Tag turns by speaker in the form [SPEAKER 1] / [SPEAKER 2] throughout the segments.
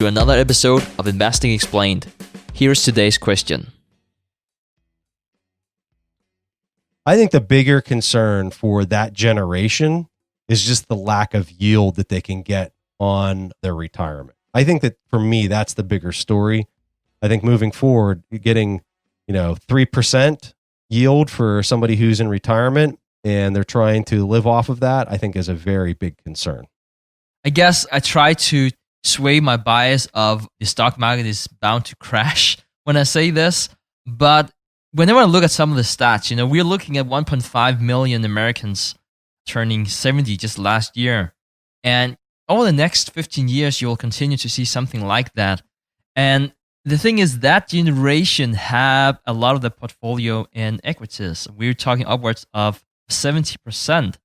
[SPEAKER 1] To another episode of Investing Explained. Here's today's question.
[SPEAKER 2] I think the bigger concern for that generation is just the lack of yield that they can get on their retirement. I think that for me, that's the bigger story. I think moving forward, getting 3% yield for somebody who's in retirement and they're trying to live off of that, I think is a very big concern.
[SPEAKER 1] I guess I try to sway my bias of the stock market is bound to crash when I say this, but whenever I look at some of the stats, we're looking at 1.5 million Americans turning 70 just last year. And over the next 15 years, you'll continue to see something like that. And the thing is that generation have a lot of the portfolio in equities. We're talking upwards of 70%.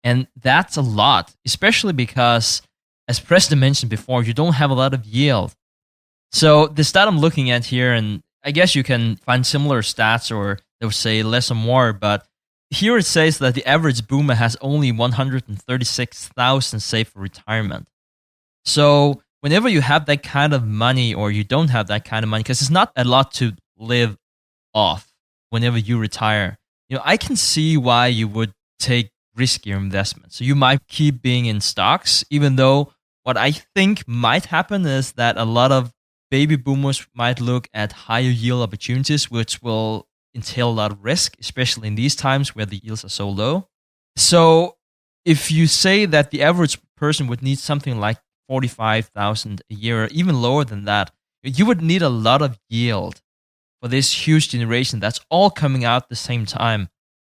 [SPEAKER 1] And that's a lot, especially because, as Preston mentioned before, you don't have a lot of yield. So the stat I'm looking at here, and I guess you can find similar stats or they would say less or more, but here it says that the average boomer has only 136,000 saved for retirement. So whenever you have that kind of money or you don't have that kind of money, because it's not a lot to live off whenever you retire, I can see why you would take riskier investments. So you might keep being in stocks, even though what I think might happen is that a lot of baby boomers might look at higher yield opportunities, which will entail a lot of risk, especially in these times where the yields are so low. So if you say that the average person would need something like 45,000 a year, or even lower than that, you would need a lot of yield for this huge generation that's all coming out at the same time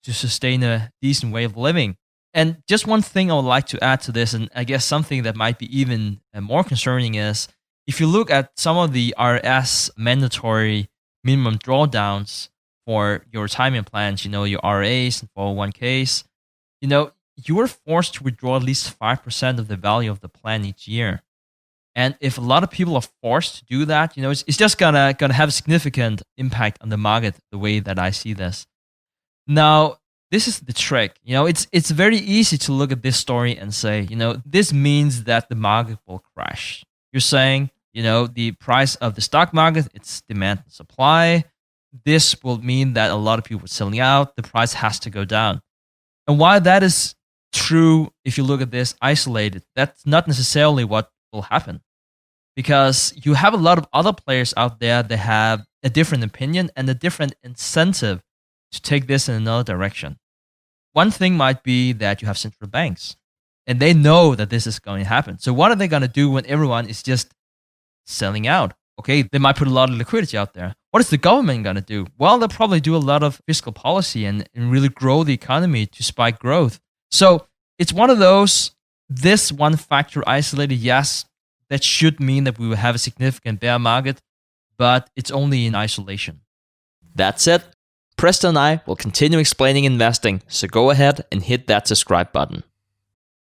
[SPEAKER 1] to sustain a decent way of living. And just one thing I would like to add to this, and I guess something that might be even more concerning is, if you look at some of the RS mandatory minimum drawdowns for your retirement plans, your RAs and 401ks, you are forced to withdraw at least 5% of the value of the plan each year. And if a lot of people are forced to do that, it's just gonna have a significant impact on the market, the way that I see this. Now, this is the trick. It's very easy to look at this story and say, this means that the market will crash. You're saying, the price of the stock market, it's demand and supply. This will mean that a lot of people are selling out. The price has to go down. And while that is true, if you look at this isolated, that's not necessarily what will happen. Because you have a lot of other players out there that have a different opinion and a different incentive to take this in another direction. One thing might be that you have central banks, and they know that this is going to happen. So what are they going to do when everyone is just selling out? Okay, they might put a lot of liquidity out there. What is the government going to do? Well, they'll probably do a lot of fiscal policy and really grow the economy to spike growth. So it's one of those, this one factor isolated, yes, that should mean that we will have a significant bear market, but it's only in isolation.
[SPEAKER 3] That's it. Preston and I will continue explaining investing, so go ahead and hit that subscribe button.